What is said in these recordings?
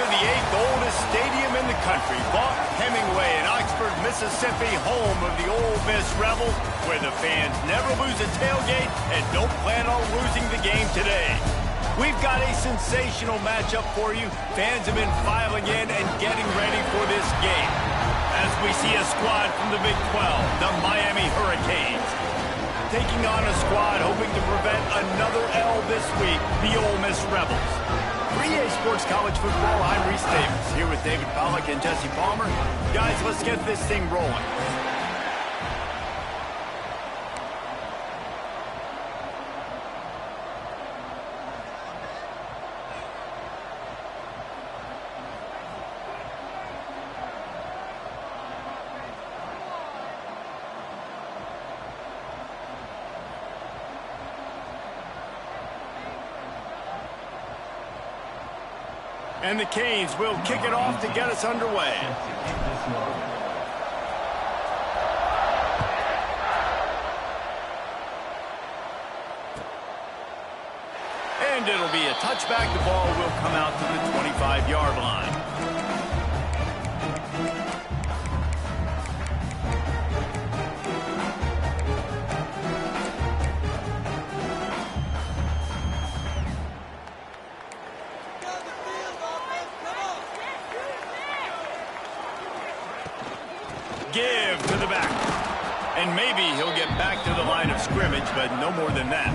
to the 8th oldest stadium in the country, Vaught Hemingway in Oxford, Mississippi, home of the Ole Miss Rebels, where the fans never lose a tailgate and don't plan on losing the game today. We've got a sensational matchup for you. Fans have been filing in and getting ready for this game. As we see a squad from the Big 12, the Miami Hurricanes, taking on a squad hoping to prevent another L this week, the Ole Miss Rebels. 3A Sports College Football, I'm Reese Davis, here with David Pollack and Jesse Palmer. Guys, let's get this thing rolling. And the Canes will kick it off to get us underway. And it'll be a touchback. The ball will come out to the 25-yard line. Give to the back. And maybe he'll get back to the line of scrimmage, but no more than that.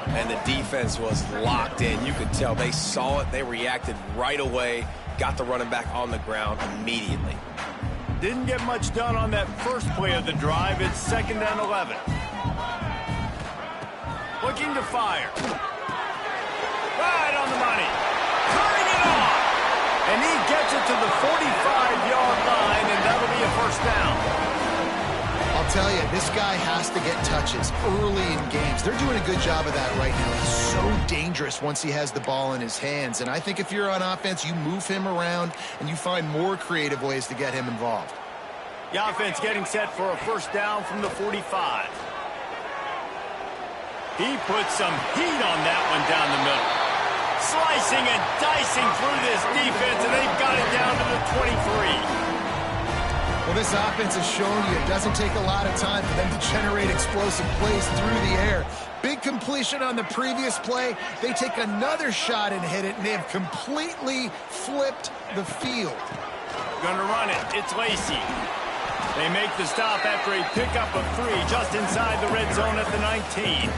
And the defense was locked in. You could tell they saw it. They reacted right away. Got the running back on the ground immediately. Didn't get much done on that first play of the drive. It's 2nd and 11. Looking to fire. Right on the money. Turning it off. And he gets it to the 45-yard line, and that'll be a first down. I'll tell you, this guy has to get touches early in games. They're doing a good job of that right now. He's so dangerous once he has the ball in his hands. And I think if you're on offense, you move him around and you find more creative ways to get him involved. The offense getting set for a first down from the 45. He puts some heat on that one down the middle. Slicing and dicing through this defense, and they've got it down to the 23. Well, this offense has shown you it doesn't take a lot of time for them to generate explosive plays through the air. Big completion on the previous play. They take another shot and hit it, and they have completely flipped the field. Gonna run it. It's Lacey. They make the stop after a pickup of 3 just inside the red zone at the 19.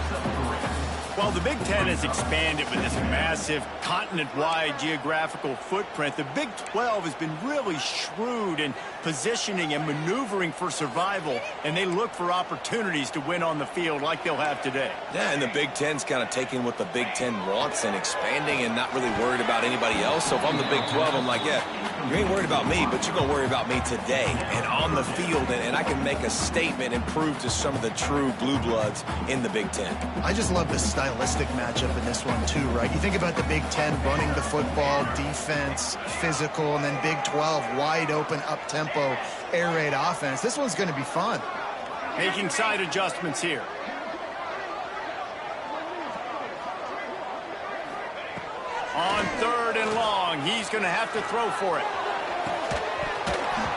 While the Big Ten has expanded with this massive continent-wide geographical footprint, the Big 12 has been really shrewd in positioning and maneuvering for survival, and they look for opportunities to win on the field like they'll have today. Yeah, and the Big Ten's kind of taking what the Big Ten wants and expanding and not really worried about anybody else. So if I'm the Big 12, I'm like, yeah, you ain't worried about me, but you're going to worry about me today and on the field, and I can make a statement and prove to some of the true blue bloods in the Big Ten. I just love the stylistic matchup in this one too, right? You think about the Big Ten running the football, defense, physical, and then Big 12 wide open, up-tempo, air raid offense. This one's going to be fun. Making side adjustments here. On 3rd and long, he's going to have to throw for it.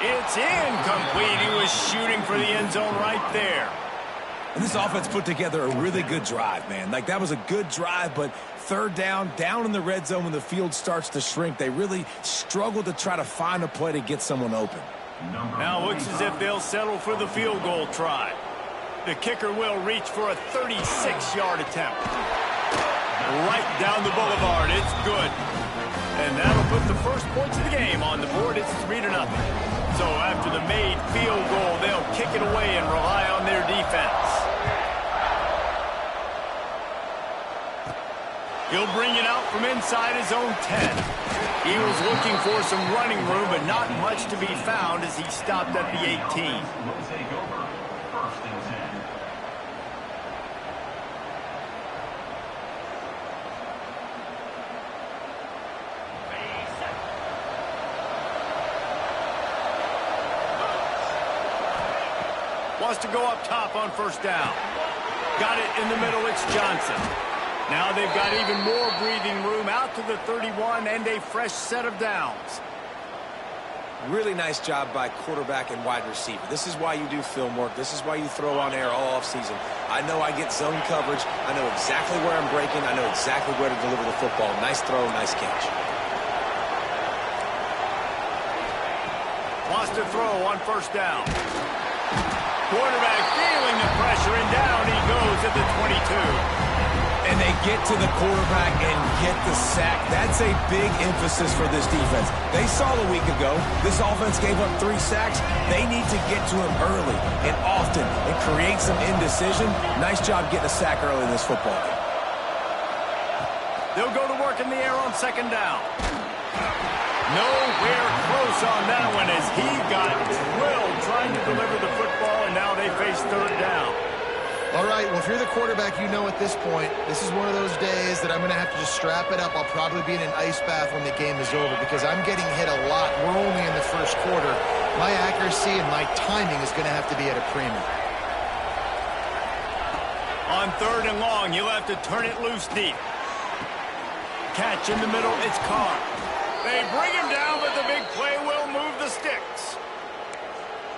It's incomplete. He was shooting for the end zone right there. And this offense put together a really good drive, man. Like, that was a good drive, but 3rd down in the red zone when the field starts to shrink, they really struggle to try to find a play to get someone open. Now looks as if they'll settle for the field goal try. The kicker will reach for a 36-yard attempt. Right down the boulevard. It's good. And that'll put the first points of the game on the board. It's 3-0. So after the made field goal, they'll kick it away and rely on their defense. He'll bring it out from inside his own 10. He was looking for some running room, but not much to be found as he stopped at the 18. Wants to go up top on 1st down. Got it in the middle. It's Johnson. Now they've got even more breathing room out to the 31 and a fresh set of downs. Really nice job by quarterback and wide receiver. This is why you do film work. This is why you throw on air all offseason. I know I get zone coverage. I know exactly where I'm breaking. I know exactly where to deliver the football. Nice throw, nice catch. Wants to throw on first down. Quarterback feeling the pressure, and down he goes at the 22. And they get to the quarterback and get the sack. That's a big emphasis for this defense. They saw a week ago this offense gave up 3 sacks. They need to get to him early and often and create some indecision. Nice job getting a sack early in this football game. They'll go to work in the air on second down. Nowhere close on that one as he got drilled trying to deliver the football, and now they face third down. All right, well, if you're the quarterback, you know at this point, this is one of those days that I'm going to have to just strap it up. I'll probably be in an ice bath when the game is over because I'm getting hit a lot. We're only in the first quarter. My accuracy and my timing is going to have to be at a premium. On third and long, you'll have to turn it loose deep. Catch in the middle, it's Carr. They bring him down, but the big play will move the sticks.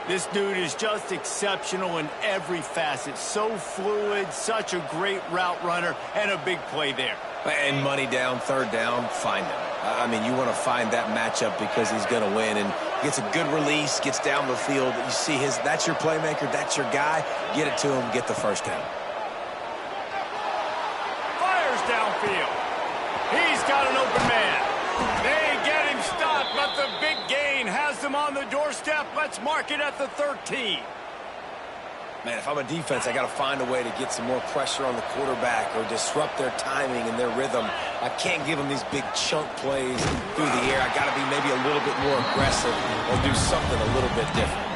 This dude is just exceptional in every facet. So fluid, such a great route runner, and a big play there. And money down, third down, find him. I mean, you want to find that matchup because he's going to win. And gets a good release, gets down the field. You see that's your playmaker, that's your guy. Get it to him, get the first down. Fires downfield. He's got an open man. They get him stopped, but the big gain has them on the doorstep. Let's mark it at the 13. Man, if I'm a defense, I got to find a way to get some more pressure on the quarterback or disrupt their timing and their rhythm. I can't give them these big chunk plays through the air. I got to be maybe a little bit more aggressive or do something a little bit different.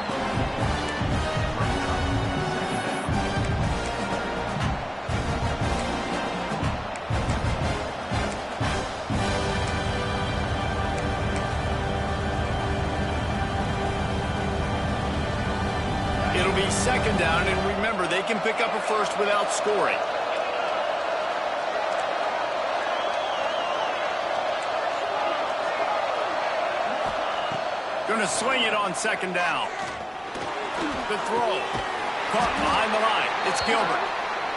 It'll be second down, and remember, they can pick up a first without scoring. Going to swing it on second down. The throw. Caught behind the line. It's Gilbert.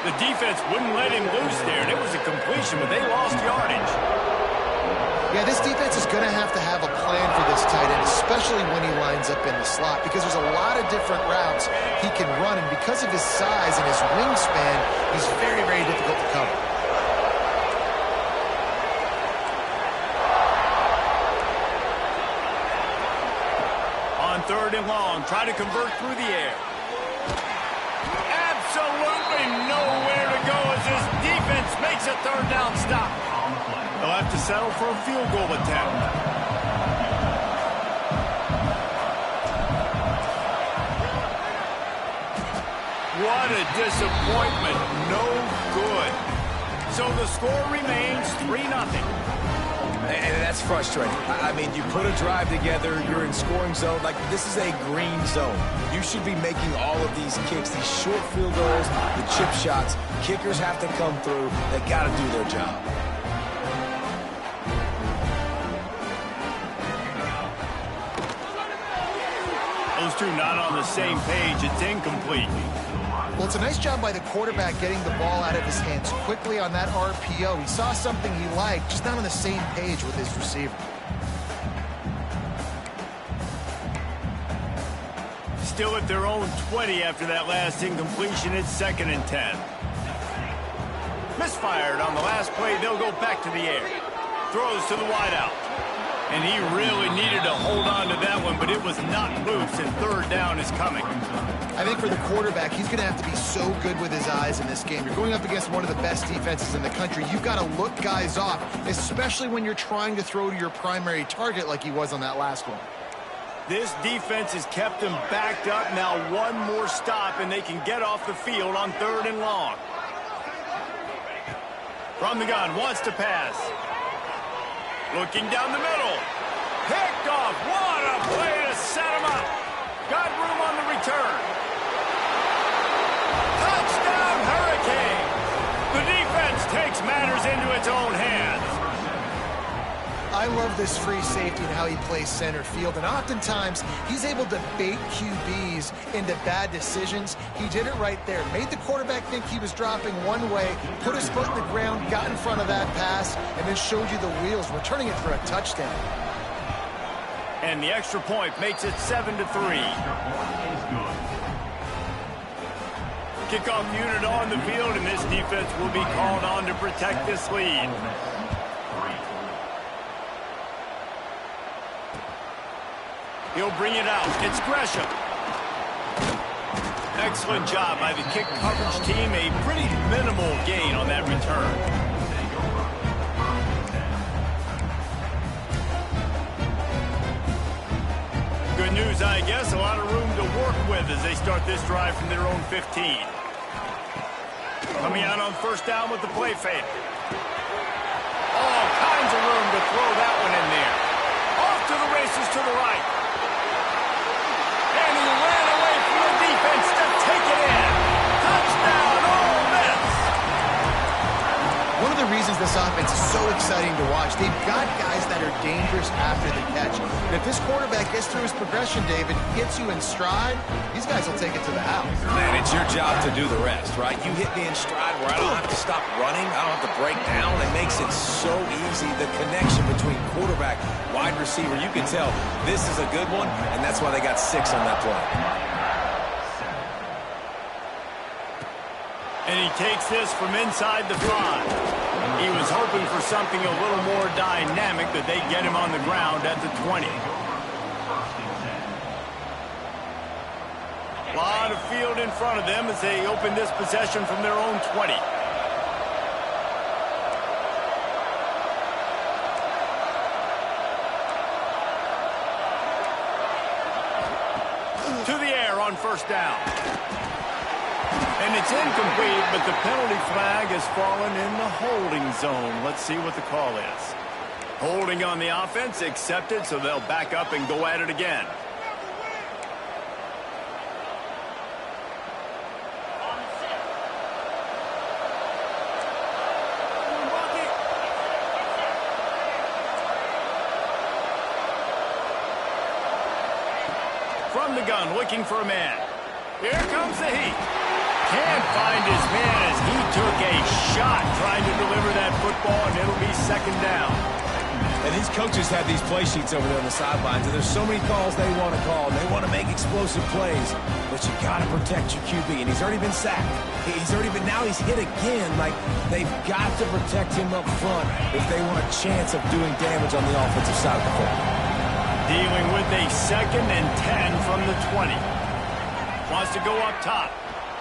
The defense wouldn't let him loose there, and it was a completion, but they lost yardage. Yeah, this defense is going to have a plan for this tight end, especially when he lines up in the slot, because there's a lot of different routes he can run, and because of his size and his wingspan, he's very, very difficult to cover. On third and long, try to convert through the air. Absolutely nowhere to go as this defense makes a third down stop. They'll have to settle for a field goal attempt. What a disappointment. No good. So the score remains 3-0. And that's frustrating. I mean, you put a drive together, you're in scoring zone. Like, this is a green zone. You should be making all of these kicks, these short field goals, the chip shots. Kickers have to come through. They got to do their job. Those two not on the same page. It's incomplete. Well, it's a nice job by the quarterback getting the ball out of his hands quickly on that RPO. He saw something he liked, just not on the same page with his receiver. Still at their own 20 after that last incompletion. It's 2nd and 10. Misfired on the last play. They'll go back to the air. Throws to the wideout. And he really needed to hold on to that one, but it was not loose, and third down is coming. I think for the quarterback, he's going to have to be so good with his eyes in this game. You're going up against one of the best defenses in the country. You've got to look guys off, especially when you're trying to throw to your primary target like he was on that last one. This defense has kept them backed up. Now one more stop, and they can get off the field on third and long. From the gun, wants to pass. Looking down the middle. Picked off. What a play to set him up. Got room on the return. Touchdown, Hurricane. The defense takes matters into its own hands. I love this free safety and how he plays center field, and oftentimes he's able to bait QBs into bad decisions. He did it right there. Made the quarterback think he was dropping one way, put his foot in the ground, got in front of that pass, and then showed you the wheels, returning it for a touchdown. And the extra point makes it 7-3. Kickoff unit on the field, and this defense will be called on to protect this lead. He'll bring it out. It's Gresham. Excellent job by the kick coverage team. A pretty minimal gain on that return. Good news, I guess. A lot of room to work with as they start this drive from their own 15. Coming out on first down with the play fake. All kinds of room to throw that one in there. Off to the races to the right. And he ran away from the defense to take it in. Touchdown, Ole Miss! One of the reasons this offense is so exciting to watch, they've got guys that are dangerous after the catch. And if this quarterback gets through his progression, David, gets you in stride, these guys will take it to the house. Man, it's your job to do the rest, right? You hit me in stride where I don't have to stop running. I don't have to break down. It makes it so easy. The connection between quarterback, wide receiver, you can tell this is a good one, and that's why they got 6 on that play. And he takes this from inside the 5. He was hoping for something a little more dynamic, that they get him on the ground at the 20. A lot of field in front of them as they open this possession from their own 20. To the air on first down. And it's incomplete, but the penalty flag has fallen in the holding zone. Let's see what the call is. Holding on the offense, accepted, so they'll back up and go at it again. From the gun, looking for a man. Here comes the heat. Can't find his man as he took a shot trying to deliver that football, and it'll be second down. And these coaches have these play sheets over there on the sidelines, and there's so many calls they want to call, and they want to make explosive plays, but you got to protect your QB, and he's already been sacked. Now he's hit again. Like, they've got to protect him up front if they want a chance of doing damage on the offensive side of the ball. Dealing with a 2nd and 10 from the 20. Wants to go up top.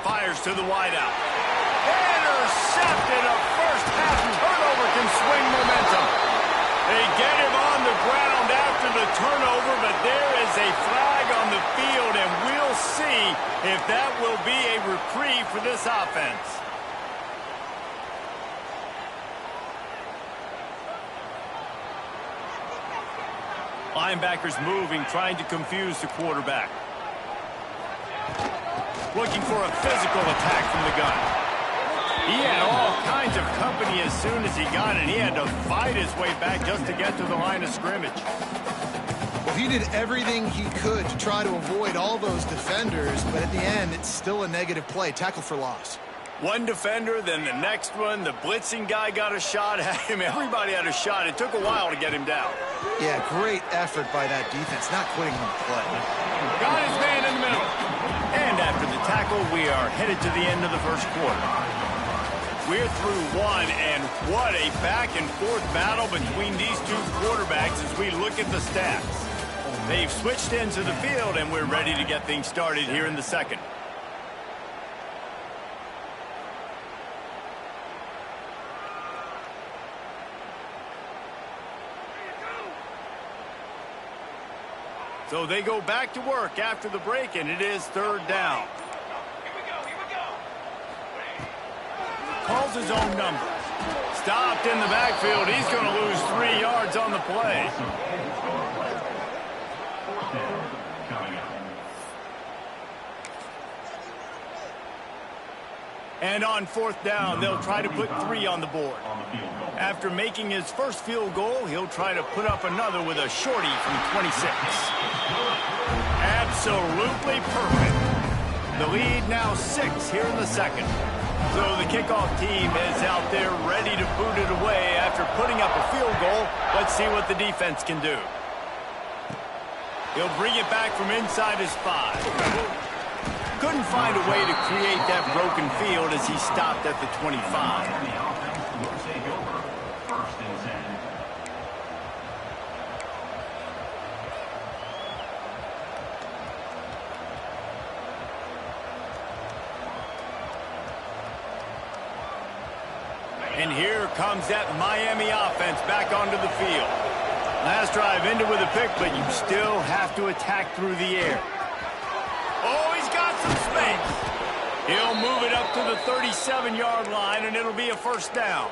Fires to the wideout. Intercepted. A first-half turnover can swing momentum. They get him on the ground after the turnover, but there is a flag on the field, and we'll see if that will be a reprieve for this offense. Linebackers moving, trying to confuse the quarterback. Looking for a physical attack from the gun. He had all kinds of company as soon as he got it. He had to fight his way back just to get to the line of scrimmage. Well, he did everything he could to try to avoid all those defenders, but at the end, it's still a negative play. Tackle for loss. One defender, then the next one. The blitzing guy got a shot at him. Everybody had a shot. It took a while to get him down. Yeah, great effort by that defense, not quitting on the play. Got his man in the middle. And after the tackle, we are headed to the end of the first quarter. We're through one, and what a back-and-forth battle between these two quarterbacks as we look at the stats. They've switched into the field, and we're ready to get things started here in the second. So they go back to work after the break, and it is third down. Calls his own number. Stopped in the backfield. He's going to lose 3 yards on the play. And on fourth down, they'll try to put 3 on the board. After making his first field goal, he'll try to put up another with a shorty from 26. Absolutely perfect. The lead now 6 here in the second. So the kickoff team is out there ready to boot it away after putting up a field goal. Let's see what the defense can do. He'll bring it back from inside his 5. Couldn't find a way to create that broken field as he stopped at the 25. And here comes that Miami offense back onto the field. Last drive ended with a pick, but you still have to attack through the air. Oh, he's got some space. He'll move it up to the 37-yard line, and it'll be a first down.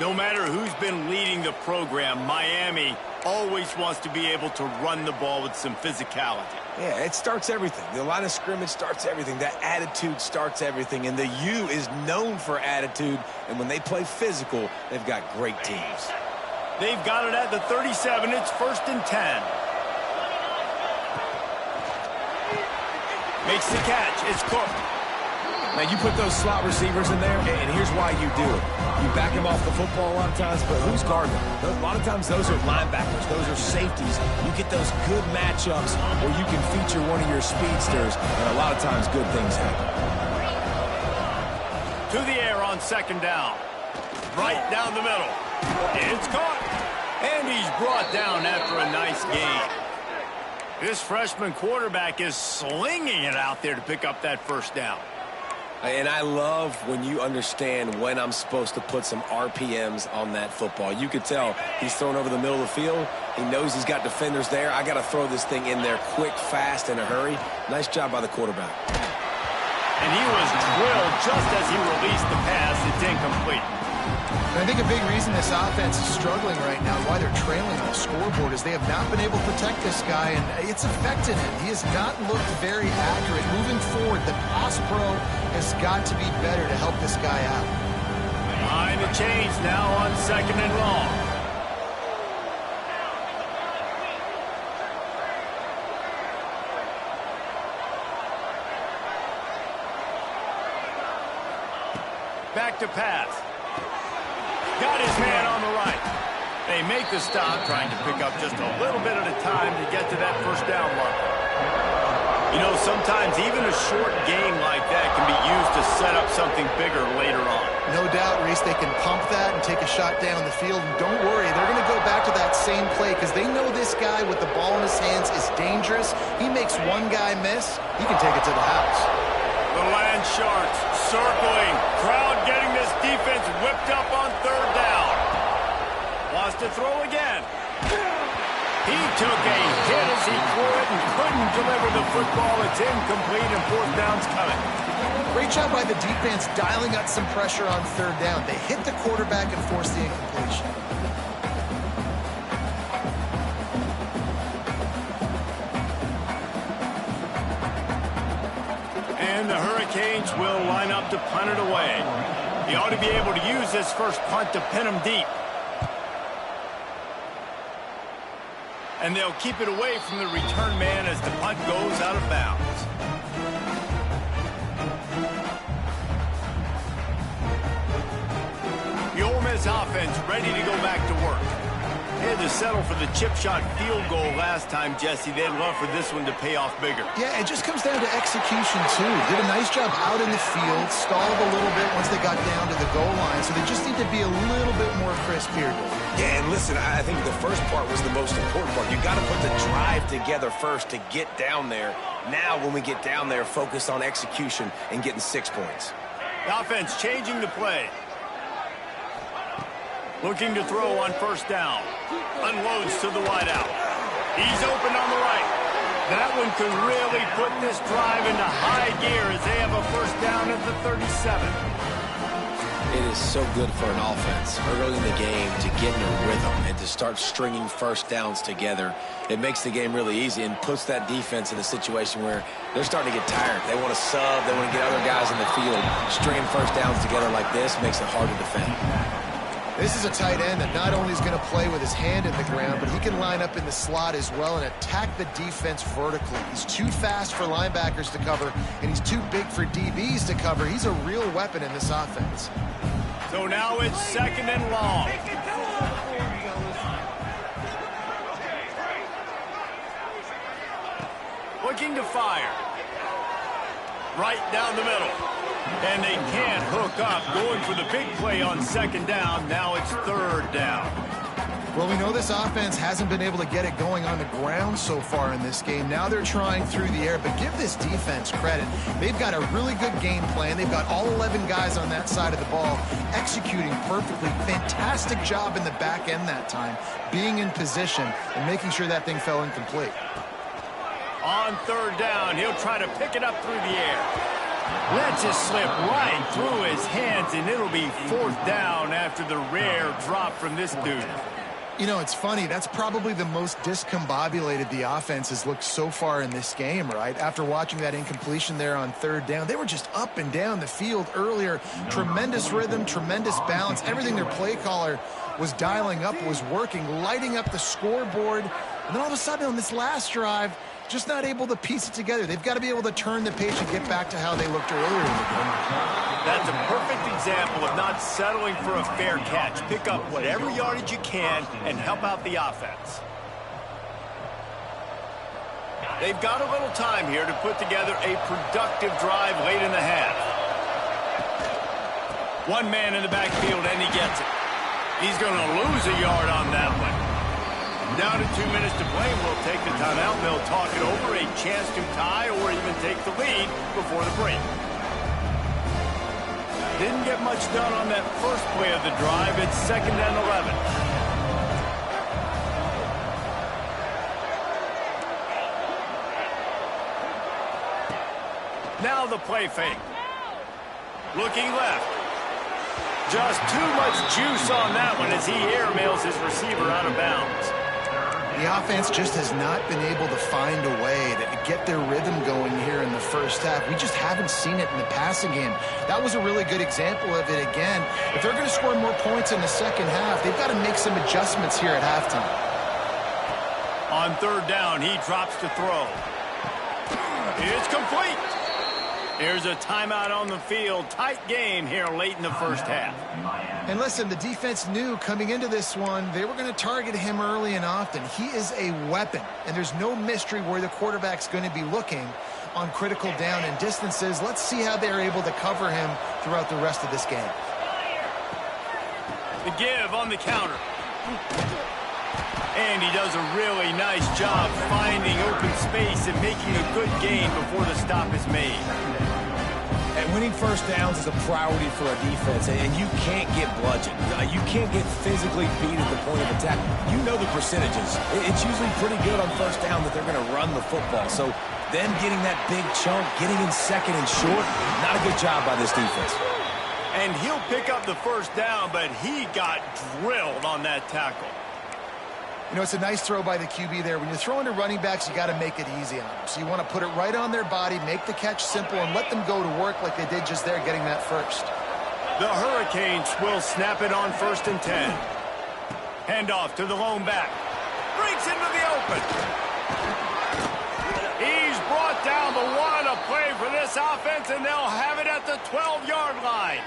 No matter who's been leading the program, Miami always wants to be able to run the ball with some physicality. Yeah, it starts everything. The line of scrimmage starts everything. That attitude starts everything. And the U is known for attitude. And when they play physical, they've got great teams. They've got it at the 37. It's 1st and 10. Makes the catch. It's Cook. Now, you put those slot receivers in there, and here's why you do it. You back them off the football a lot of times, but who's guarding them? A lot of times those are linebackers. Those are safeties. You get those good matchups where you can feature one of your speedsters, and a lot of times good things happen. To the air on 2nd down. Right down the middle. It's caught. And he's brought down after a nice gain. This freshman quarterback is slinging it out there to pick up that first down. And I love when you understand when I'm supposed to put some RPMs on that football. You could tell he's thrown over the middle of the field. He knows he's got defenders there. I got to throw this thing in there quick, fast, in a hurry. Nice job by the quarterback. And he was drilled just as he released the pass. It's incomplete. And I think a big reason this offense is struggling right now, why they're trailing on the scoreboard, is they have not been able to protect this guy, and it's affected him. He has not looked very accurate. Moving forward, the pass pro has got to be better to help this guy out. Behind the chains now on 2nd and long. Back to pass. Got his man on the right. They make the stop, trying to pick up just a little bit at a time to get to that first down marker. You know, sometimes even a short game like that can be used to set up something bigger later on. No doubt, Reese, they can pump that and take a shot down the field. And don't worry, they're going to go back to that same play because they know this guy with the ball in his hands is dangerous. He makes one guy miss, he can take it to the house. The Land Sharks circling. Crowd getting this defense whipped up on 3rd down. Wants to throw again. He took a hit as he threw it and couldn't deliver the football. It's incomplete and 4th down's coming. Great job by the defense dialing up some pressure on 3rd down. They hit the quarterback and forced the incompletion. And the Hurricanes will line up to punt it away. He ought to be able to use this first punt to pin him deep. And they'll keep it away from the return man as the punt goes out of bounds. The Ole Miss offense ready to go back to work. They had to settle for the chip shot field goal last time, Jesse. They'd love for this one to pay off bigger. Yeah, it just comes down to execution, too. Did a nice job out in the field, stalled a little bit once they got down to the goal line, so they just need to be a little bit more crisp here. Yeah, and listen, I think the first part was the most important part. You got to put the drive together first to get down there. Now, when we get down there, focus on execution and getting 6 points. The offense changing the play. Looking to throw on 1st down. Unloads to the wideout. He's open on the right. That one could really put this drive into high gear as they have a 1st down at the 37. It is so good for an offense early in the game to get in a rhythm and to start stringing first downs together. It makes the game really easy and puts that defense in a situation where they're starting to get tired. They want to sub. They want to get other guys in the field. Stringing first downs together like this makes it hard to defend. This is a tight end that not only is going to play with his hand in the ground, but he can line up in the slot as well and attack the defense vertically. He's too fast for linebackers to cover, and he's too big for DBs to cover. He's a real weapon in this offense. So now it's 2nd and long. Looking to fire. Right down the middle. And they can't hook up. Going for the big play on 2nd down. Now it's 3rd down. Well, we know this offense hasn't been able to get it going on the ground so far in this game. Now they're trying through the air, but give this defense credit. They've got a really good game plan. They've got all 11 guys on that side of the ball executing perfectly. Fantastic job in the back end that time, being in position and making sure that thing fell incomplete. On 3rd down, he'll try to pick it up through the air. Lets it slip right through his hands, and it'll be 4th down after the rare drop from this dude. You know, it's funny. That's probably the most discombobulated the offense has looked so far in this game, right? After watching that incompletion there on 3rd down, they were just up and down the field earlier. Tremendous rhythm, tremendous balance. Everything their play caller was dialing up was working, lighting up the scoreboard. And then all of a sudden on this last drive, just not able to piece it together. They've got to be able to turn the page and get back to how they looked earlier in the game. That's a perfect example of not settling for a fair catch. Pick up whatever yardage you can and help out the offense. They've got a little time here to put together a productive drive late in the half. One man in the backfield, and he gets it. He's going to lose a yard on that one. Down to 2 minutes to play. We'll take the timeout. They'll talk it over. A chance to tie or even take the lead before the break. Didn't get much done on that first play of the drive. It's 2nd and 11. Now the play fake. Looking left. Just too much juice on that one as he airmails his receiver out of bounds. The offense just has not been able to find a way to get their rhythm going here in the first half. We just haven't seen it in the passing game. That was a really good example of it again. If they're going to score more points in the second half, they've got to make some adjustments here at halftime. On 3rd down, he drops to throw. It's complete. Here's a timeout on the field. Tight game here late in the first half. And listen, the defense knew coming into this one, they were going to target him early and often. He is a weapon, and there's no mystery where the quarterback's going to be looking on critical down and distances. Let's see how they're able to cover him throughout the rest of this game. The give on the counter. And he does a really nice job finding open space and making a good gain before the stop is made. And winning first downs is a priority for a defense, and you can't get bludgeoned. You can't get physically beat at the point of attack. You know the percentages. It's usually pretty good on first down that they're going to run the football. So them getting that big chunk, getting in 2nd and short, not a good job by this defense. And he'll pick up the first down, but he got drilled on that tackle. You know, it's a nice throw by the QB there. When you're throwing to running backs, you got to make it easy on them. So you want to put it right on their body, make the catch simple, and let them go to work like they did just there getting that first. The Hurricanes will snap it on 1st and 10. Handoff to the lone back. Breaks into the open. He's brought down the one, a play for this offense, and they'll have it at the 12-yard line.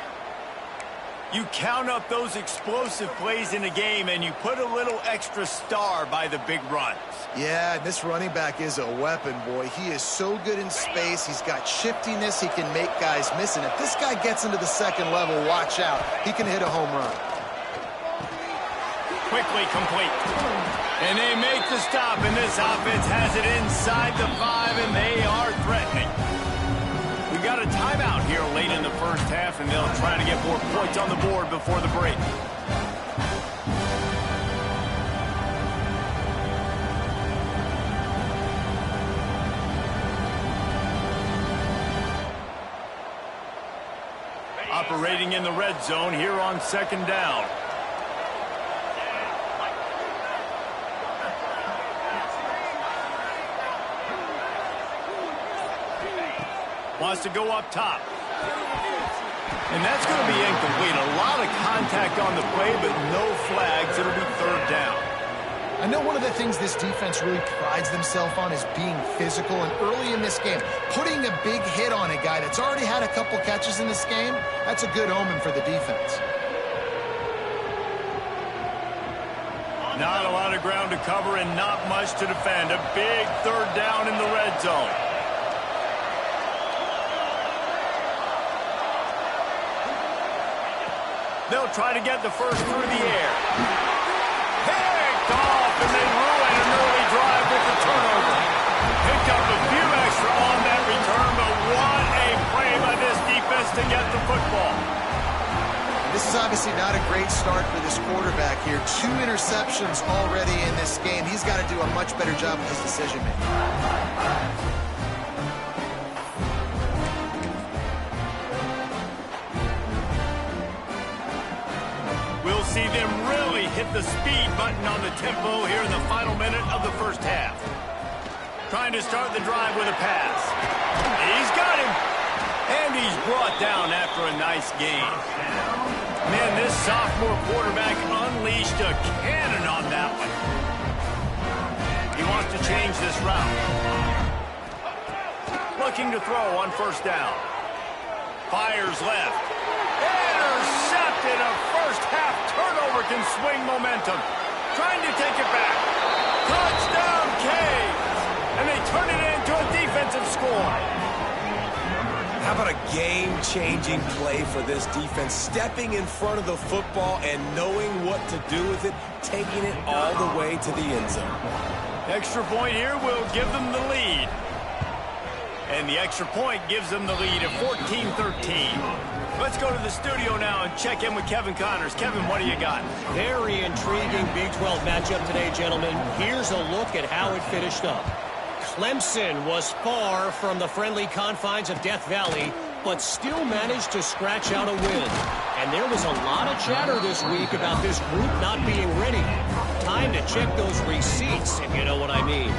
You count up those explosive plays in a game, and you put a little extra star by the big runs. Yeah, this running back is a weapon, boy. He is so good in space. He's got shiftiness. He can make guys miss. And if this guy gets into the 2nd level, watch out. He can hit a home run. Quickly complete. And they make the stop, and this offense has it inside the 5, and they are threatening. We got a timeout here late in the first half, and they'll try to get more points on the board before the break. Operating in the red zone here on second down. Wants to go up top. And that's going to be incomplete. A lot of contact on the play, but no flags. It'll be third down. I know one of the things this defense really prides themselves on is being physical, and early in this game, putting a big hit on a guy that's already had a couple catches in this game, that's a good omen for the defense. Not a lot of ground to cover and not much to defend. A big third down in the red zone. They'll try to get the first through the air. Picked off, and they ruin an early drive with the turnover. Picked up a few extra on that return, but what a play by this defense to get the football. This is obviously not a great start for this quarterback here. 2 interceptions already in this game. He's got to do a much better job with his decision-making. We'll see them really hit the speed button on the tempo here in the final minute of the first half. Trying to start the drive with a pass. He's got him. And he's brought down after a nice gain. Man, this sophomore quarterback unleashed a cannon on that one. He wants to change this route. Looking to throw on first down. Fires left. Intercepted. A first-half turnover can swing momentum. Trying to take it back. Touchdown, Canes. And they turn it into a defensive score. How about a game-changing play for this defense? Stepping in front of the football and knowing what to do with it, taking it all the way to the end zone. Extra point here will give them the lead. And the extra point gives them the lead at 14-13. Let's go to the studio now and check in with Kevin Connors. Kevin, what do you got? Very intriguing Big 12 matchup today, gentlemen. Here's a look at how it finished up. Clemson was far from the friendly confines of Death Valley, but still managed to scratch out a win. And there was a lot of chatter this week about this group not being ready. Time to check those receipts, if you know what I mean.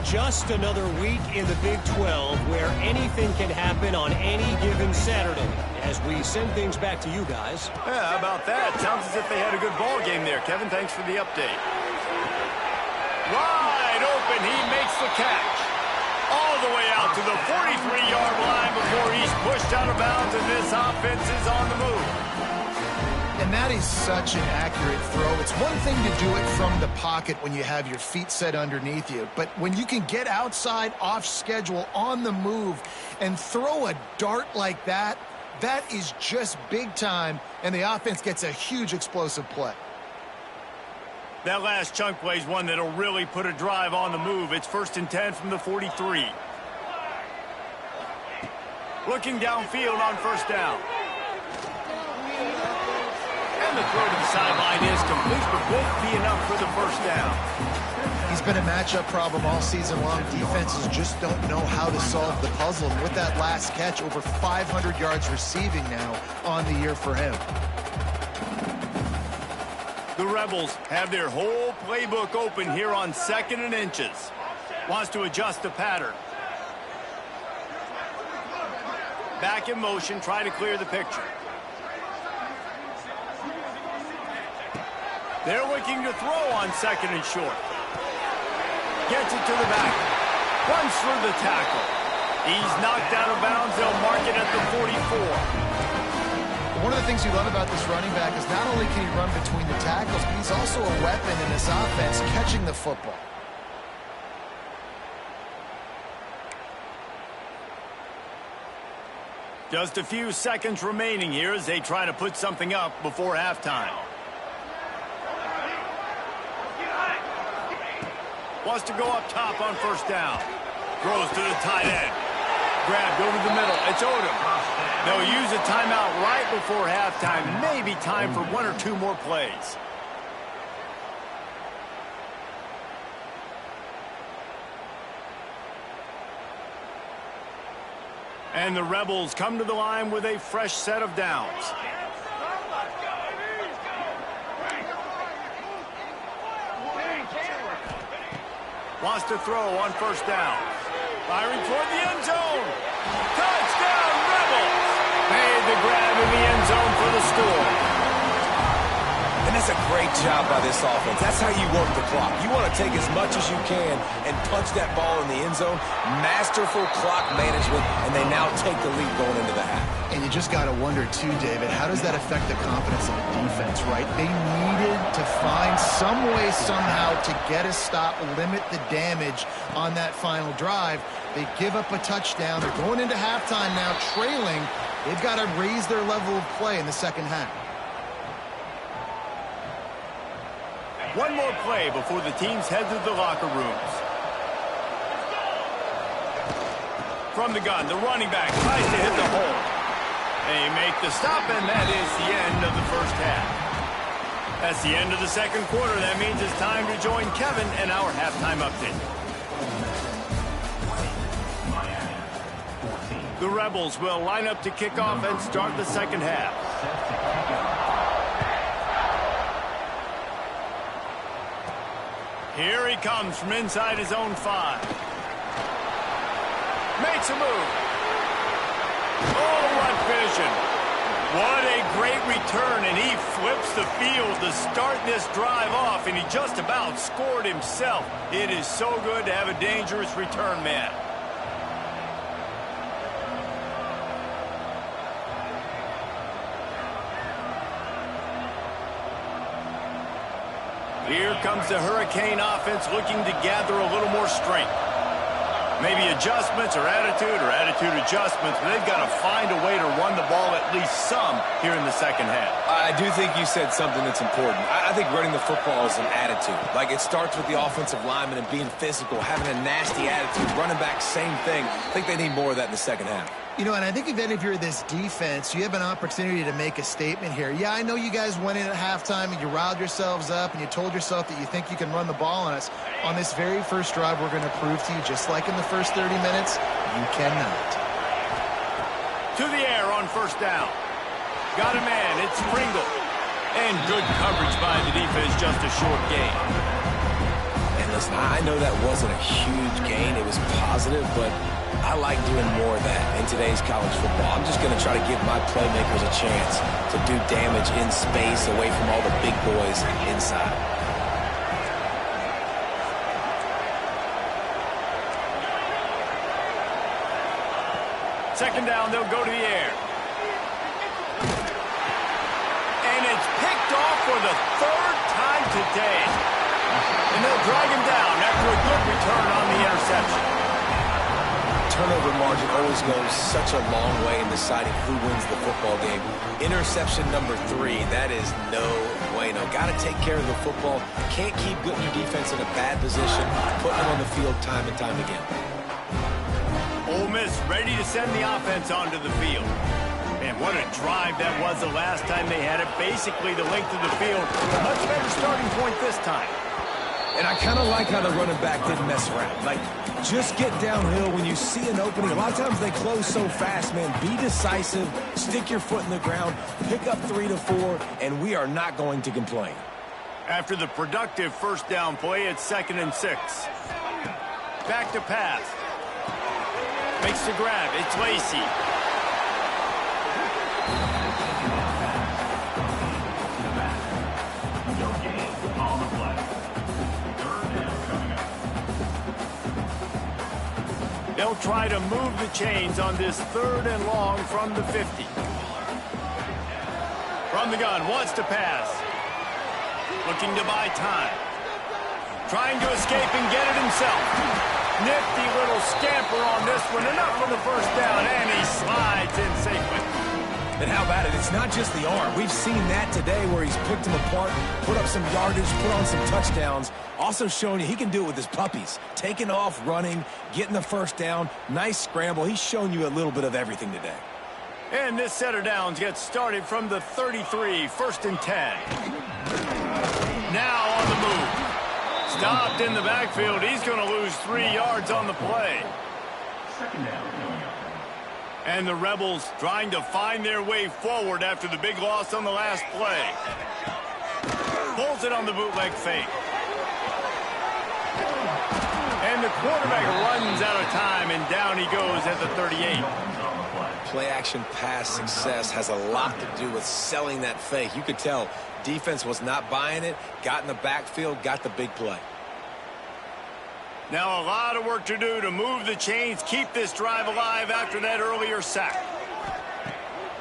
Just another week in the Big 12 where anything can happen on any given Saturday. As we send things back to you guys. Yeah, how about that? Sounds as if they had a good ball game there. Kevin, thanks for the update. Wide open, he makes the catch. All the way out to the 43-yard line before he's pushed out of bounds, and this offense is on the move. And that is such an accurate throw. It's one thing to do it from the pocket when you have your feet set underneath you, but when you can get outside, off schedule, on the move, and throw a dart like that, that is just big time, and the offense gets a huge explosive play. That last chunk play is one that'll really put a drive on the move. It's 1st and 10 from the 43. Looking downfield on first down. And the throw to the sideline is complete, but won't be enough for the first down. He's been a matchup problem all season long. Defenses just don't know how to solve the puzzle. And with that last catch, over 500 yards receiving now on the year for him. The Rebels have their whole playbook open here on 2nd and inches. Wants to adjust the pattern. Back in motion, try to clear the picture. They're looking to throw on 2nd and short. Gets it to the back. Runs through the tackle. He's knocked out of bounds. They'll mark it at the 44. One of the things you love about this running back is not only can he run between the tackles, but he's also a weapon in this offense, catching the football. Just a few seconds remaining here as they try to put something up before halftime. Wants to go up top on first down. Throws to the tight end. Grabbed over the middle. It's Odom. They'll use a timeout right before halftime. Maybe time for 1 or 2 more plays. And the Rebels come to the line with a fresh set of downs. Wants to throw on first down. Firing toward the end zone. Touchdown, Rebels! Made the grab in the end zone for the score. And that's a great job by this offense. That's how you work the clock. You want to take as much as you can and punch that ball in the end zone. Masterful clock management, and they now take the lead going into the half. And you just got to wonder, too, David, how does that affect the confidence of the defense, right? They needed to find some way, somehow, to get a stop, limit the damage on that final drive. They give up a touchdown. They're going into halftime now, trailing. They've got to raise their level of play in the second half. One more play before the teams head to the locker rooms. From the gun, the running back tries to hit the hole. They make the stop, and that is the end of the first half. That's the end of the second quarter. That means it's time to join Kevin and our halftime update. The Rebels will line up to kick off and start the second half. Here he comes from inside his own 5. Makes a move. Oh, what vision. What a great return, and he flips the field to start this drive off, and he just about scored himself. It is so good to have a dangerous return man. Here comes the Hurricane offense looking to gather a little more strength. Maybe adjustments or attitude adjustments, but they've got to find a way to run the ball at least some here in the second half. I do think you said something that's important. I think running the football is an attitude. Like, it starts with the offensive lineman and being physical, having a nasty attitude. Running back, same thing. I think they need more of that in the second half. You know, and I think if you're this defense, you have an opportunity to make a statement here. Yeah, I know you guys went in at halftime and you riled yourselves up and you told yourself that you think you can run the ball on us. On this very first drive, we're going to prove to you, just like in the first 30 minutes, you cannot. To the air on first down. Got a man, it's Pringle. And good coverage by the defense, just a short gain. And listen, I know that wasn't a huge gain. It was positive, but I like doing more of that in today's college football. I'm just going to try to give my playmakers a chance to do damage in space away from all the big boys inside. Second down, they'll go to the air. And it's picked off for the third time today. And they'll drag him down after a good return on the interception. Turnover margin always goes such a long way in deciding who wins the football game. Interception number 3, that is no bueno. Got to take care of the football. Can't keep putting your defense in a bad position, putting them on the field time and time again. Ole Miss ready to send the offense onto the field. Man, what a drive that was the last time they had it. Basically the length of the field. A much better starting point this time. And I kind of like how the running back didn't mess around. Like, just get downhill when you see an opening. A lot of times they close so fast, man. Be decisive, stick your foot in the ground, pick up 3 to 4, and we are not going to complain. After the productive first down play, it's 2nd and 6. Back to pass. Makes the grab. It's Lacey. They'll try to move the chains on this 3rd and long from the 50. From the gun, wants to pass. Looking to buy time. Trying to escape and get it himself. Nifty little scamper on this one. Enough for the first down, and he slides in safely. And how about it? It's not just the arm. We've seen that today where he's picked them apart, put up some yardage, put on some touchdowns. Also showing you he can do it with his puppies. Taking off, running, getting the first down. Nice scramble. He's shown you a little bit of everything today. And this set of downs gets started from the 33, 1st and 10. Now on the move. Stopped in the backfield. He's going to lose 3 yards on the play. Second down coming up. And the Rebels trying to find their way forward after the big loss on the last play. Pulls it on the bootleg fake. And the quarterback runs out of time, and down he goes at the 38. Play-action pass success has a lot to do with selling that fake. You could tell defense was not buying it, got in the backfield, got the big play. Now a lot of work to do to move the chains, keep this drive alive after that earlier sack.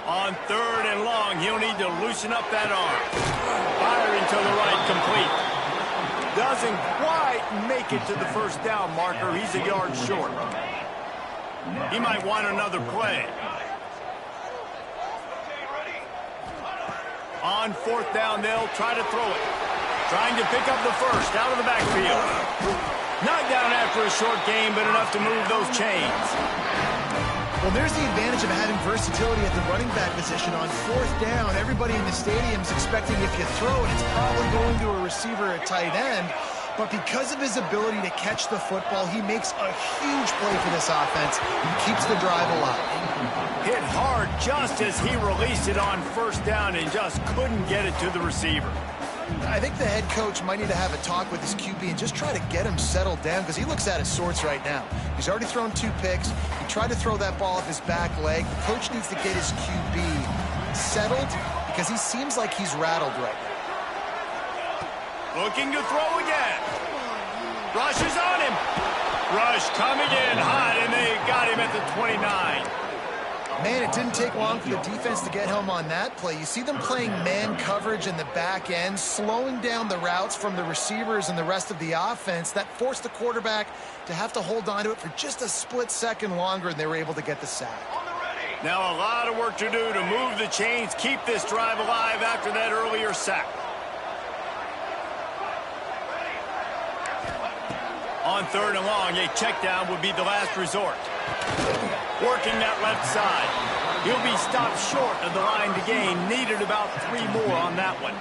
On 3rd and long, he'll need to loosen up that arm. Firing to the right, complete. Doesn't quite make it to the first down marker. He's a yard short. He might want another play. On 4th down, they'll try to throw it. Trying to pick up the first out of the backfield. Not down after a short game, but enough to move those chains. Well, there's the advantage of having versatility at the running back position. On 4th down, everybody in the stadium is expecting if you throw it, it's probably going to a receiver at tight end. But because of his ability to catch the football, he makes a huge play for this offense and keeps the drive alive. Hit hard just as he released it on 1st down and just couldn't get it to the receiver. I think the head coach might need to have a talk with his QB and just try to get him settled down because he looks out of sorts right now. He's already thrown 2 picks. He tried to throw that ball off his back leg. The coach needs to get his QB settled because he seems like he's rattled right now. Looking to throw again. Rush is on him. Rush coming in hot, and they got him at the 29. Man, it didn't take long for the defense to get home on that play. You see them playing man coverage in the back end, slowing down the routes from the receivers and the rest of the offense. That forced the quarterback to have to hold on to it for just a split second longer, and they were able to get the sack. Now a lot of work to do to move the chains, keep this drive alive after that earlier sack. On 3rd and long, a check down would be the last resort. Working that left side. He'll be stopped short of the line to gain. Needed about 3 more on that one.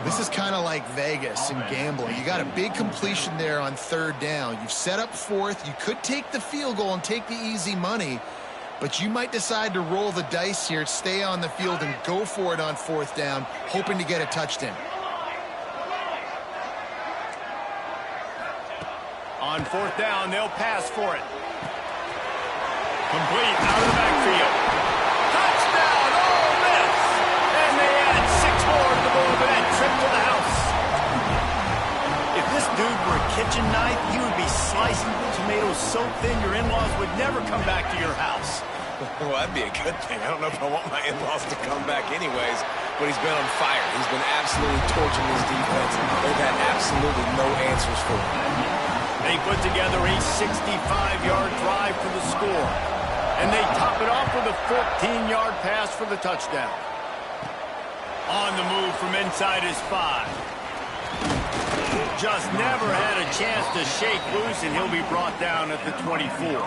This is kind of like Vegas in gambling. You got a big completion there on 3rd down. You've set up 4th. You could take the field goal and take the easy money, but you might decide to roll the dice here, stay on the field, and go for it on 4th down, hoping to get a touchdown. On 4th down, they'll pass for it. Complete out of the backfield. Touchdown, Ole Miss! And they add 6 more to the board with that trip to the house. If this dude were a kitchen knife, he would be slicing tomatoes so thin your in-laws would never come back to your house. Well, that'd be a good thing. I don't know if I want my in-laws to come back anyways, but he's been on fire. He's been absolutely torching his defense. They've had absolutely no answers for him. They put together a 65-yard drive for the score. And they top it off with a 14-yard pass for the touchdown. On the move from inside his 5. Just never had a chance to shake loose, and he'll be brought down at the 24. Will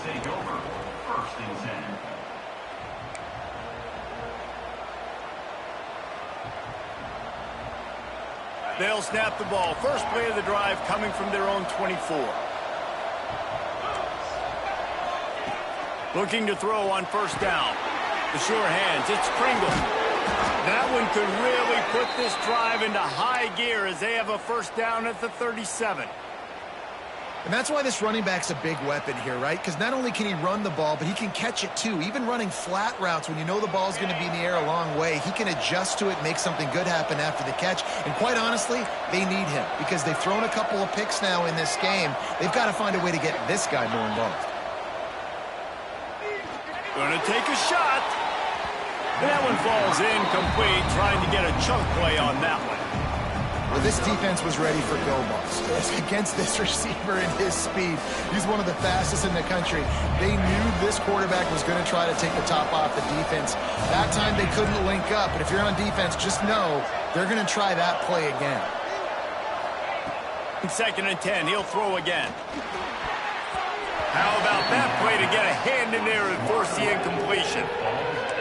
take over 1st and 10. They'll snap the ball. First play of the drive coming from their own 24. Looking to throw on 1st down. The sure hands. It's Pringle. That one could really put this drive into high gear as they have a 1st down at the 37. And that's why this running back's a big weapon here, right? Because not only can he run the ball, but he can catch it too. Even running flat routes when you know the ball's going to be in the air a long way, he can adjust to it, make something good happen after the catch. And quite honestly, they need him because they've thrown a couple of picks now in this game. They've got to find a way to get this guy more involved. Going to take a shot. And that one falls incomplete, trying to get a chunk play on that one. Well, this defense was ready for go balls against this receiver and his speed. He's one of the fastest in the country. They knew this quarterback was going to try to take the top off the defense. That time they couldn't link up, but if you're on defense, just know they're going to try that play again. 2nd and 10, he'll throw again. How about that play to get a hand in there and force the incompletion?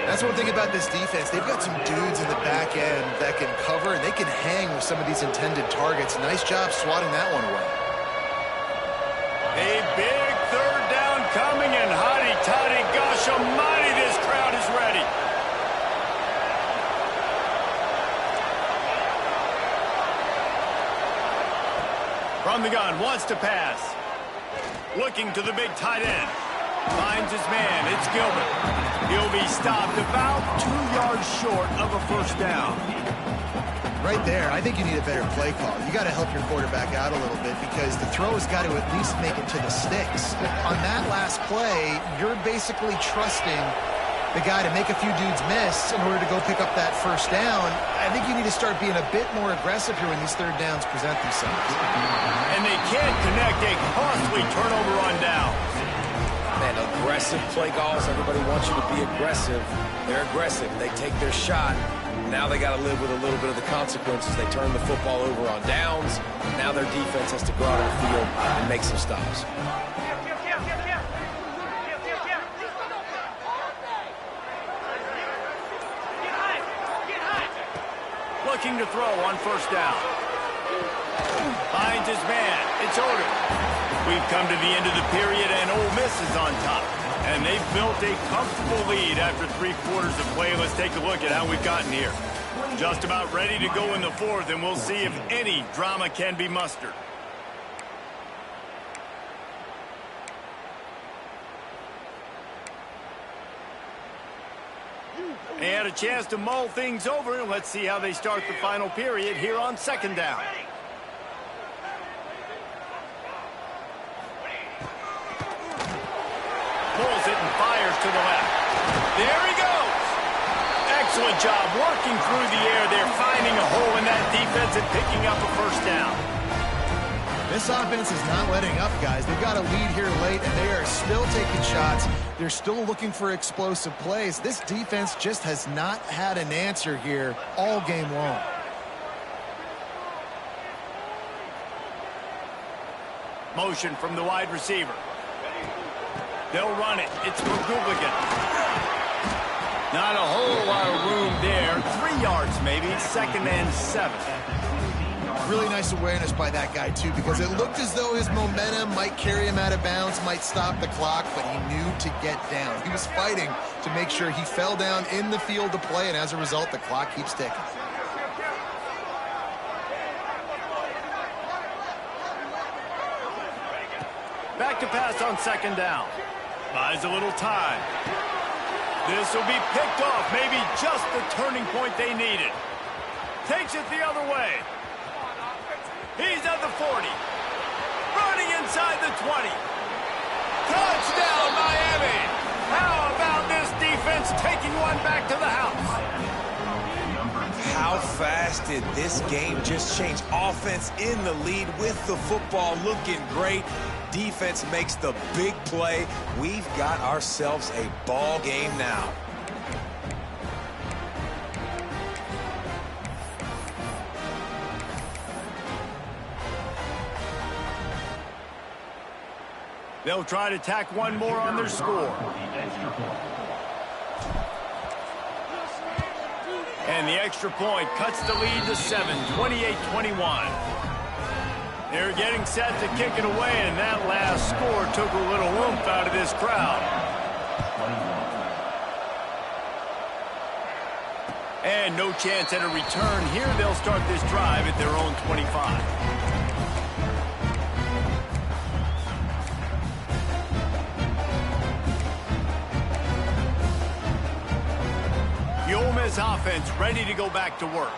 That's one thing about this defense. They've got some dudes in the back end that can cover, and they can hang with some of these intended targets. Nice job swatting that one away. A big 3rd down coming, and hotty-toddy go. From the gun, wants to pass. Looking to the big tight end. Finds his man. It's Gilbert. He'll be stopped about 2 yards short of a first down. Right there, I think you need a better play call. You got to help your quarterback out a little bit because the throw has got to at least make it to the sticks. On that last play, you're basically trusting the guy to make a few dudes miss in order to go pick up that first down. I think you need to start being a bit more aggressive here when these third downs present themselves. And they can't connect a costly turnover on down. Man, aggressive play calls. Everybody wants you to be aggressive. They're aggressive. They take their shot. Now they got to live with a little bit of the consequences. They turn the football over on downs. Now their defense has to go out on the field and make some stops. Looking to throw on first down. Finds his man. It's Odom. We've come to the end of the period, and Ole Miss is on top. And they've built a comfortable lead after 3 quarters of play. Let's take a look at how we've gotten here. Just about ready to go in the fourth, and we'll see if any drama can be mustered. They had a chance to mull things over, and let's see how they start the final period here on second down. Pulls it and fires to the left. There he goes. Excellent job working through the air there, finding a hole in that defense and picking up a first down. This offense is not letting up, guys. They've got a lead here late, and they are still taking shots. They're still looking for explosive plays. This defense just has not had an answer here all game long. Motion from the wide receiver. They'll run it. It's McGooligan. Not a whole lot of room there. 3 yards maybe. 2nd and 7. Really nice awareness by that guy, too, because it looked as though his momentum might carry him out of bounds, might stop the clock, but he knew to get down. He was fighting to make sure he fell down in the field to play, and as a result, the clock keeps ticking. Back to pass on second down. Buys a little time. This will be picked off. Maybe just the turning point they needed. Takes it the other way. He's at the 40. Running inside the 20. Touchdown, Miami. How about this defense taking one back to the house? How fast did this game just change? Offense in the lead with the football looking great. Defense makes the big play. We've got ourselves a ball game now. They'll try to tack one more on their score. And the extra point cuts the lead to 7, 28-21. They're getting set to kick it away, and that last score took a little oomph out of this crowd. And no chance at a return here. They'll start this drive at their own 25. The Ole Miss offense ready to go back to work.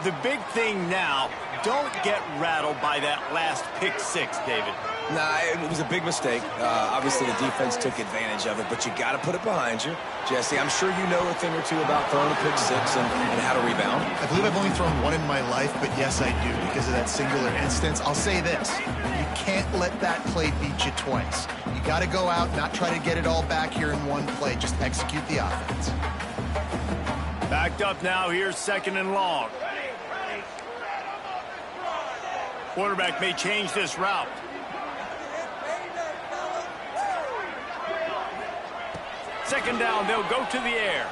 The big thing now, don't get rattled by that last pick six, David. Nah, it was a big mistake. Obviously, the defense took advantage of it, but you got to put it behind you. Jesse, I'm sure you know a thing or two about throwing a pick six and how to rebound. I believe I've only thrown one in my life, but yes, I do because of that singular instance. I'll say this. You can't let that play beat you twice. You got to go out, not try to get it all back here in one play. Just execute the offense. Backed up now. Here's 2nd and long. Quarterback may change this route. Second down, they'll go to the air.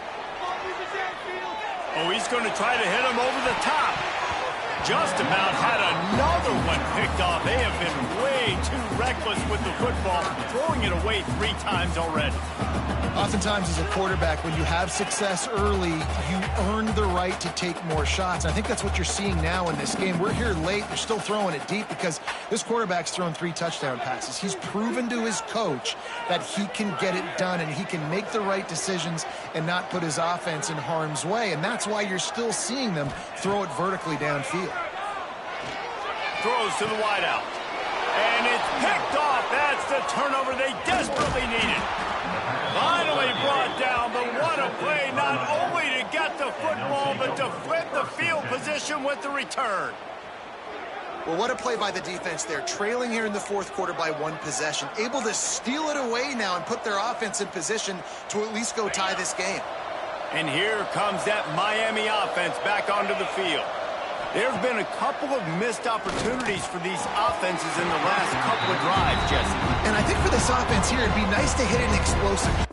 Oh, he's going to try to hit him over the top. Just about had another one picked off. They have been way too reckless with the football, throwing it away 3 times already. Oftentimes as a quarterback, when you have success early, you earn the right to take more shots. I think that's what you're seeing now in this game. We're here late. They're still throwing it deep because this quarterback's thrown 3 touchdown passes. He's proven to his coach that he can get it done and he can make the right decisions and not put his offense in harm's way. And that's why you're still seeing them throw it vertically downfield. Throws to the wideout. And it's picked off. That's the turnover they desperately needed. Finally brought down, but what a play, not only to get the football, but to flip the field position with the return. Well, what a play by the defense there. Trailing here in the 4th quarter by 1 possession. Able to steal it away now and put their offense in position to at least go tie this game. And here comes that Miami offense back onto the field. There have been a couple of missed opportunities for these offenses in the last couple of drives, Jesse. And I think for this offense here, it'd be nice to hit an explosive.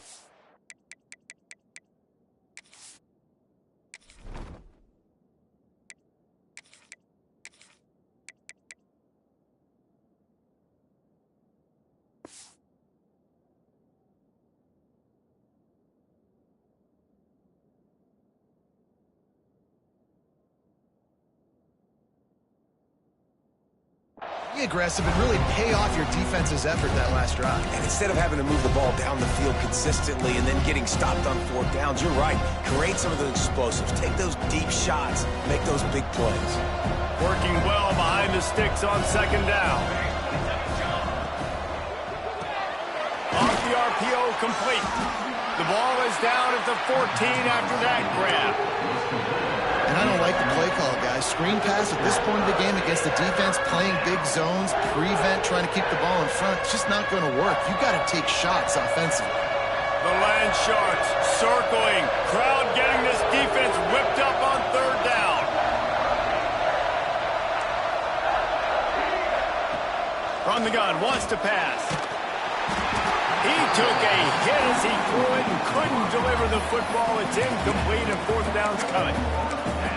Be aggressive and really pay off your defense's effort that last drive. And instead of having to move the ball down the field consistently and then getting stopped on 4th downs, you're right. Create some of those explosives. Take those deep shots. Make those big plays. Working well behind the sticks on 2nd down. Off the RPO, complete. The ball is down at the 14 after that grab. And I don't like the play call, guys. Screen pass at this point of the game against the defense, playing big zones, prevent, trying to keep the ball in front. It's just not going to work. You've got to take shots offensively. The Land Sharks circling. Crowd getting this defense whipped up on 3rd down. From the gun, wants to pass. He took a hit as he threw it and couldn't deliver the football. It's incomplete and 4th down's coming.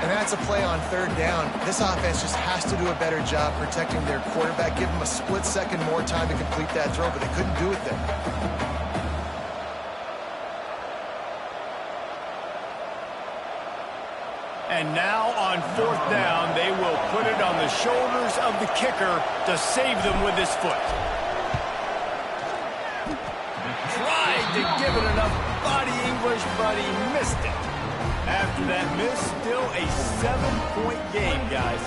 And that's a play on 3rd down. This offense just has to do a better job protecting their quarterback. Give them a split second more time to complete that throw, but they couldn't do it there. And now on 4th down, they will put it on the shoulders of the kicker to save them with his foot. Tried to give it enough body English, but he missed it. After that miss, still a 7-point game, guys.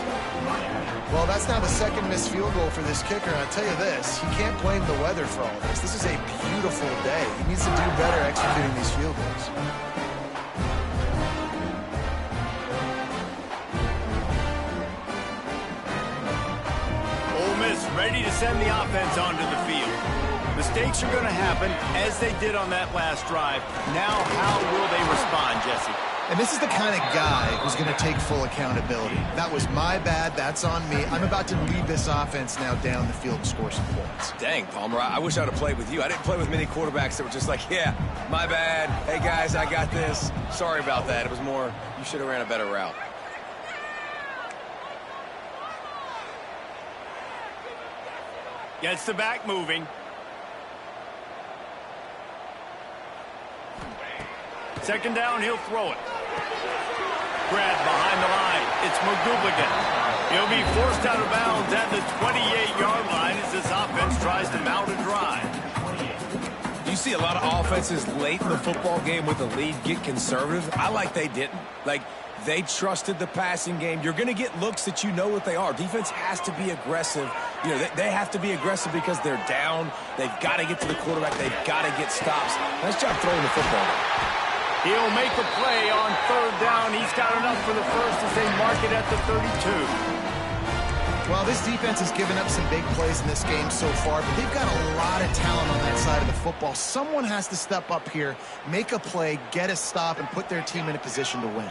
Well, that's now the 2nd missed field goal for this kicker. And I'll tell you this, he can't blame the weather for all this. This is a beautiful day. He needs to do better executing these field goals. Ole Miss ready to send the offense onto the field. Mistakes are going to happen, as they did on that last drive. Now, how will they respond, Jesse? And this is the kind of guy who's going to take full accountability. That was my bad. That's on me. I'm about to lead this offense now down the field and score some points. Dang, Palmer, I wish I'd have played with you. I didn't play with many quarterbacks that were just like, yeah, my bad. Hey, guys, I got this. Sorry about that. It was more, you should have ran a better route. Gets the back moving. Second down, he'll throw it. Grab behind the line. It's McGooligan. He'll be forced out of bounds at the 28-yard line as this offense tries to mount a drive. You see a lot of offenses late in the football game with the lead get conservative. I like they didn't. Like, they trusted the passing game. You're going to get looks that you know what they are. Defense has to be aggressive. You know, they have to be aggressive because they're down. They've got to get to the quarterback. They've got to get stops. Nice job throwing the football. He'll make a play on 3rd down. He's got enough for the first as they mark it at the 32. Well, this defense has given up some big plays in this game so far, but they've got a lot of talent on that side of the football. Someone has to step up here, make a play, get a stop, and put their team in a position to win.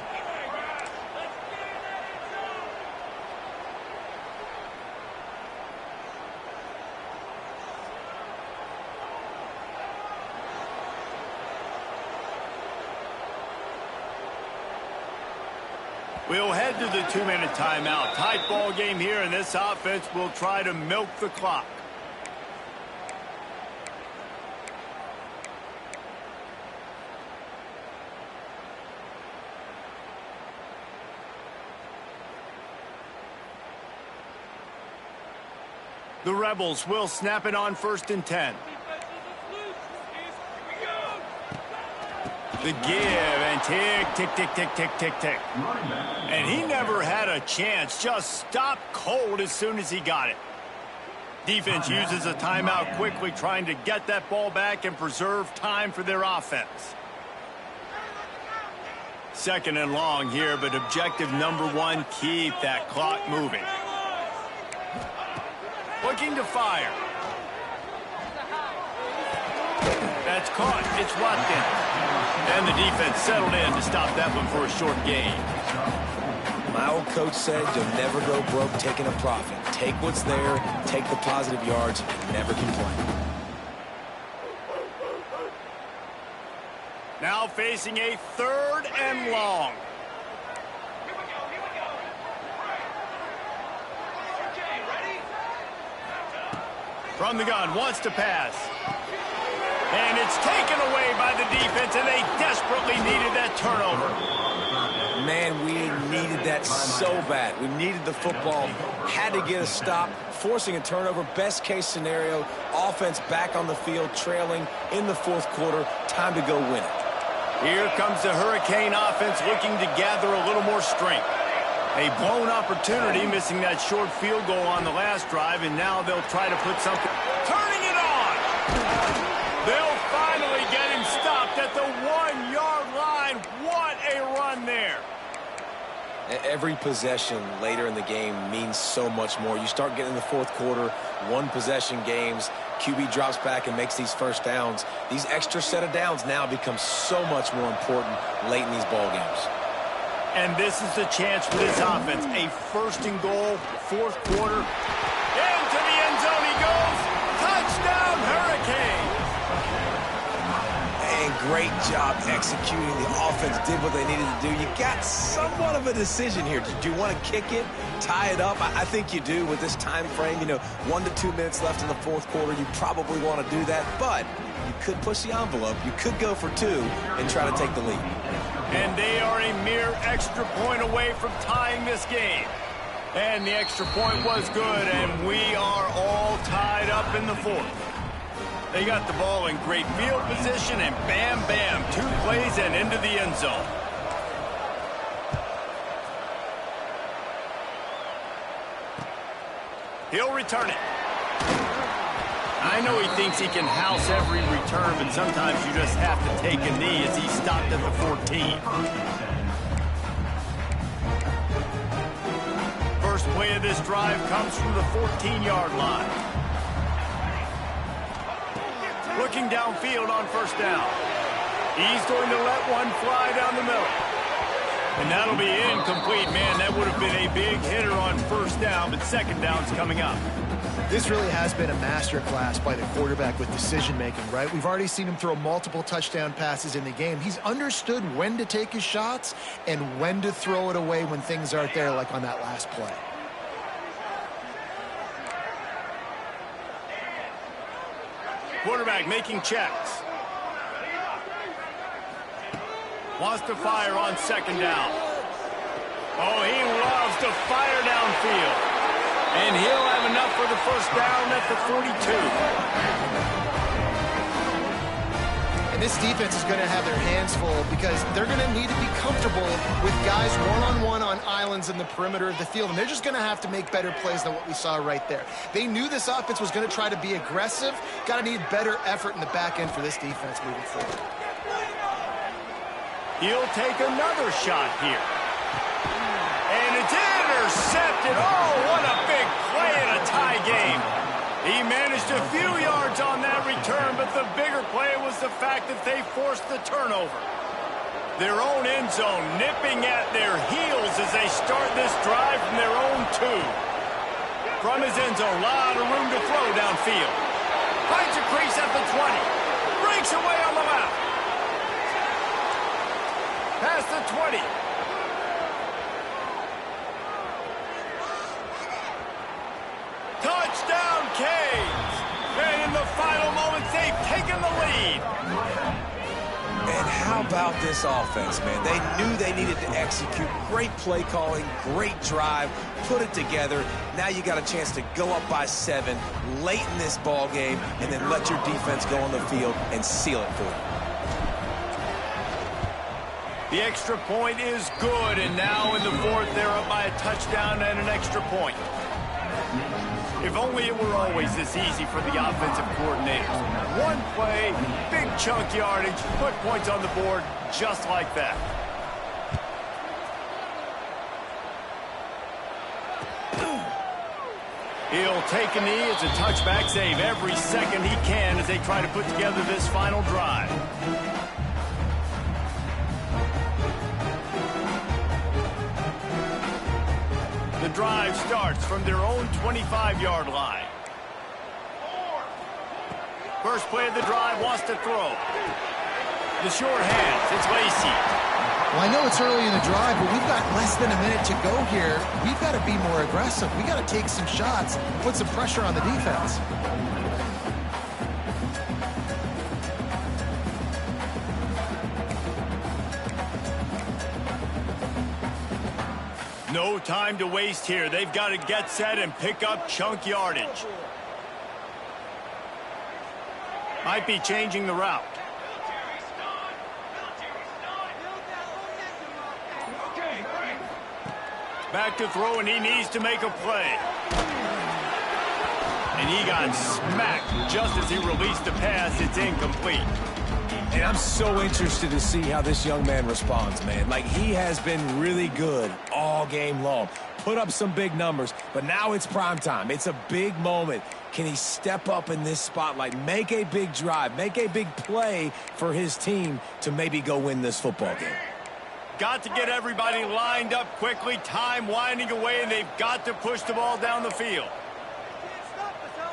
We'll head to the 2-minute timeout. Tight ball game here, and this offense will try to milk the clock. The Rebels will snap it on 1st and 10. The give and tick, tick, tick, tick, tick, tick, tick. And he never had a chance. Just stopped cold as soon as he got it. Defense uses a timeout quickly, trying to get that ball back and preserve time for their offense. 2nd and long here, but objective number 1, keep that clock moving. Looking to fire. That's caught. It's locked in. And the defense settled in to stop that one for a short gain. My old coach said you'll never go broke taking a profit. Take what's there, take the positive yards, and never complain. Now facing a 3rd and long. From the gun, wants to pass. And it's taken away by the defense, and they desperately needed that turnover. Man, we needed that so bad. We needed the football, had to get a stop, forcing a turnover. Best case scenario, offense back on the field, trailing in the 4th quarter. Time to go win it. Here comes the Hurricane offense looking to gather a little more strength. A blown opportunity, missing that short field goal on the last drive, and now they'll try to put something. Turning it on! They'll finally get him stopped at the 1-yard line. What a run there. Every possession later in the game means so much more. You start getting in the 4th quarter, 1-possession games, QB drops back and makes these first downs. These extra set of downs now become so much more important late in these ball games. And this is the chance for this offense. A 1st and goal, 4th quarter. Into the end zone he goes. Touchdown, Hurricane. And great job executing. The offense did what they needed to do. You got somewhat of a decision here. Do you want to kick it, tie it up? I think you do with this time frame. 1 to 2 minutes left in the 4th quarter. You probably want to do that, but you could push the envelope. You could go for 2 and try to take the lead. And they are a mere extra point away from tying this game. And the extra point was good, and we are all tied up in the 4th. They got the ball in great field position, and bam, bam, 2 plays and into the end zone. He'll return it. I know he thinks he can house every return, but sometimes you just have to take a knee as he stopped at the 14. First play of this drive comes from the 14-yard line. Looking downfield on 1st down. He's going to let one fly down the middle. And that'll be incomplete. Man, that would have been a big hitter on 1st down, but 2nd down's coming up. This really has been a masterclass by the quarterback with decision-making, right? We've already seen him throw multiple touchdown passes in the game. He's understood when to take his shots and when to throw it away when things aren't there, like on that last play. Quarterback making checks. Wants to fire on 2nd down. Oh, he loves to fire downfield. And he'll have enough for the 1st down at the 42. And this defense is going to have their hands full because they're going to need to be comfortable with guys one-on-one on islands in the perimeter of the field. And they're just going to have to make better plays than what we saw right there. They knew this offense was going to try to be aggressive. Got to need better effort in the back end for this defense moving forward. He'll take another shot here. And it's intercepted. Oh, what a big play in a tie game. He managed a few yards on that return, but the bigger play was the fact that they forced the turnover. Their own end zone nipping at their heels as they start this drive from their own 2. From his end zone, a lot of room to throw downfield. Finds a crease at the 20. Breaks away on the left. Past the 20. And how about this offense, man? They knew they needed to execute. Great play calling, great drive, put it together. Now you got a chance to go up by 7 late in this ball game and then let your defense go on the field and seal it for you. The extra point is good, and now in the 4th, they're up by a touchdown and an extra point. If only it were always this easy for the offensive coordinators. One play, big chunk yardage, put points on the board just like that. He'll take a knee. It's a touchback save every second he can as they try to put together this final drive. The drive starts from their own 25-yard line. First play of the drive, wants to throw. The short hands, it's Lacey. Well, I know it's early in the drive, but we've got less than a minute to go here. We've got to be more aggressive. We've got to take some shots, put some pressure on the defense. No time to waste here. They've got to get set and pick up chunk yardage. Might be changing the route. Back to throw, and he needs to make a play. And he got smacked just as he released the pass. It's incomplete. And I'm so interested to see how this young man responds, man. Like, he has been really good all game long. Put up some big numbers, but now it's prime time. It's a big moment. Can he step up in this spotlight, make a big drive, make a big play for his team to maybe go win this football game? Got to get everybody lined up quickly. Time winding away, and they've got to push the ball down the field.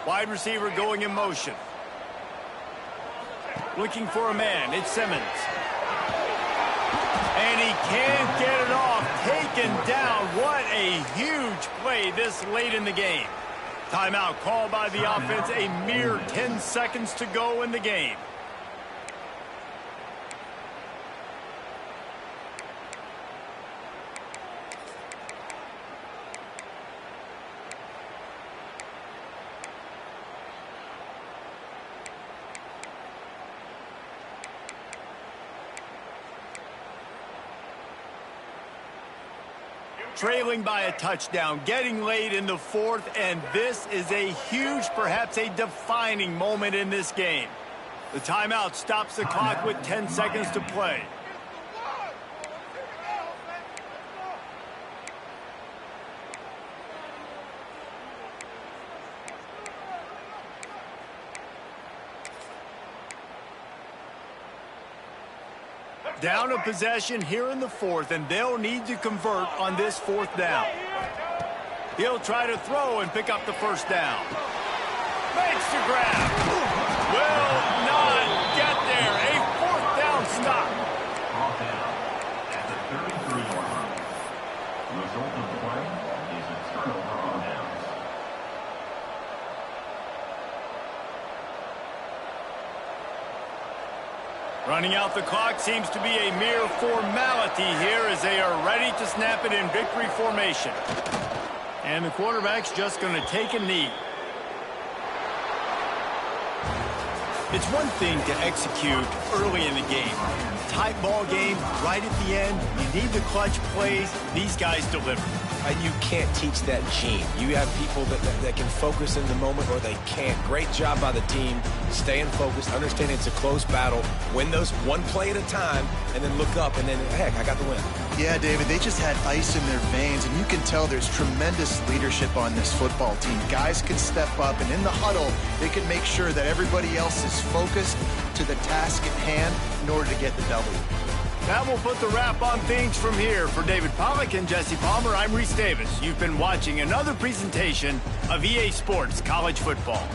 Wide receiver going in motion. Looking for a man. It's Simmons. And he can't get it off. Taken down. What a huge play this late in the game. Timeout called by the offense. A mere 10 seconds to go in the game. Trailing by a touchdown, getting late in the 4th, and this is a huge, perhaps a defining moment in this game. The timeout stops the clock with 10 seconds to play. Down a possession here in the 4th, and they'll need to convert on this 4th down. He'll try to throw and pick up the first down. Makes the grab. Will not get there. A 4th down stop. Brought down at the 33-yard line. The result of the play is a turnover on downs. Running out the clock seems to be a mere formality here as they are ready to snap it in victory formation. And the quarterback's just going to take a knee. It's one thing to execute early in the game. Tight ball game, right at the end. You need the clutch plays. These guys deliver. You can't teach that gene. You have people that can focus in the moment or they can't. Great job by the team, staying focused, understanding it's a close battle, win those one play at a time, and then look up, and then, heck, I got the win. Yeah, David, they just had ice in their veins, and you can tell there's tremendous leadership on this football team. Guys can step up, and in the huddle, they can make sure that everybody else is focused to the task at hand in order to get the W. That will put the wrap on things from here. For David Pollack and Jesse Palmer, I'm Reese Davis. You've been watching another presentation of EA Sports College Football.